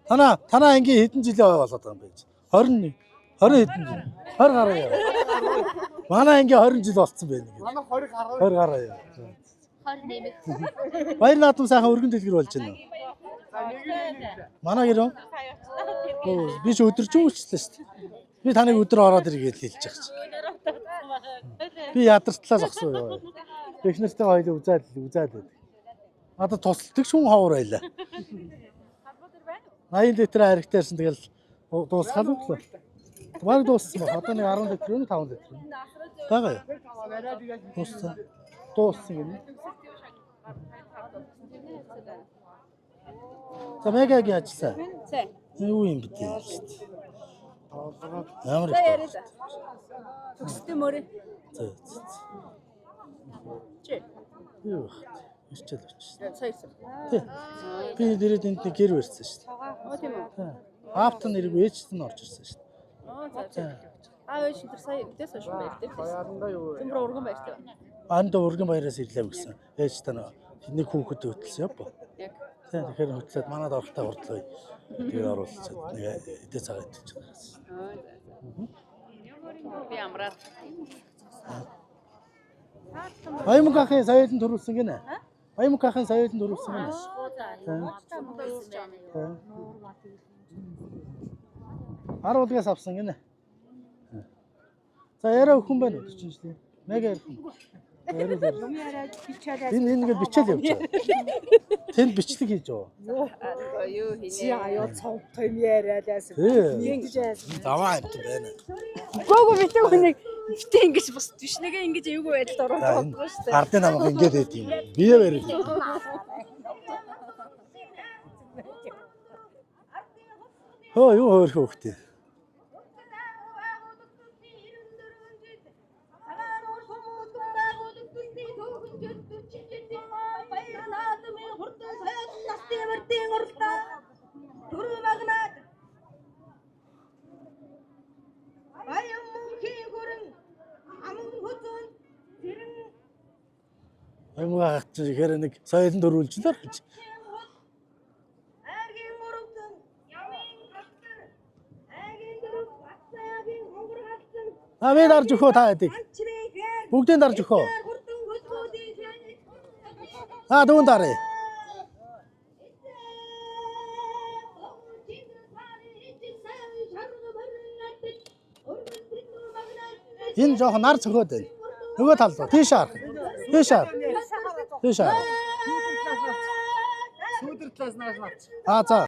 Танаа ангийн хэдэн жилийн ой болоод байгаа юм бэ? 21, 20 хэдэн жил? 20 гаруй яа. Манай ангийн 20 жил болцсон байна. Манай 20 гаруй яа. 28. Баяр наадам сайхан өргөн дэлгэр болж байна. Манай гэр үү? Би ч өдөржин үйлчлээ шүү дээ. Би таныг өдөр ороод ирэх гэж хэлж байгаа чинь. Би ядартлаа зогсоо ёо. Эхнэртэй хоёул үзээд байдаг. Надад тусалдаг шүүн ховор байлаа. 80 литр харигтаарсан тэгэл дуусгал уу? Баг дууссан баг. Одоо нэг 10 литр үү 5 литр. Бага юу? Дууссан гинэ. За мегагийн ажилласан. Юу юм бэ тийм шүү дээ. Ямар их. Төстэй мөрөө. Чи. Юу. Ичээл очсон. Саясан. Би дээрээ энд нэг гэр барьсан шүү дээ. Оо тийм үү. Аавтан нэргүй ээжт нь орж ирсэн шүү дээ. Оо за. Аа шин тэр сая үдээс хойш байлтай. Баяранда юу вэ? Зэмбэр урган байртай. Анд урган баяраас ирлээ гэсэн. Ээж тань нэг хүүхэд хөтлсөн яа бо. Яг. Тэгэхээр хөтлөөд манад орохтой урдлаа. Тэгээ оруулчихад нэг эдээ цагаан идэж байгаа. Би амраад. Аймагын соёлын төрүүлсэн гинэ. Аймагын соёлын төрүүлсэн гинэ. Аруулгаас авсан гинэ. За яриа өхөн байна уу чинь шүү дээ. Мега ярих. Энэ ингээд бичээл явж байгаа. Тэнд бичлэг хийж байгаа. Юу хийнэ. Чи аяа цог том яриалаас ингэж яасан. Заваа амт байна. Гого битээ хүнийг битээ ингэж бас түшнэгээ ингэж эвгүй байдалд ороод байгаа шүү дээ. Гардын намайг ингээд байд юм. Бие барил. Хөө юу хөөх хөөхтэй. Аймаг гэхээр нэг соёлын төрүүлжлээ гэж. А би дарж өгөө та хэдийг. Бүгдийн дарж өгөө. Дүүн дарыг. Энэ жоохон нар цохоод байна. Нөгөө тал руу тийшаар. Тийшаар. Тийшаар. Сүүдэр талаас нааш. За.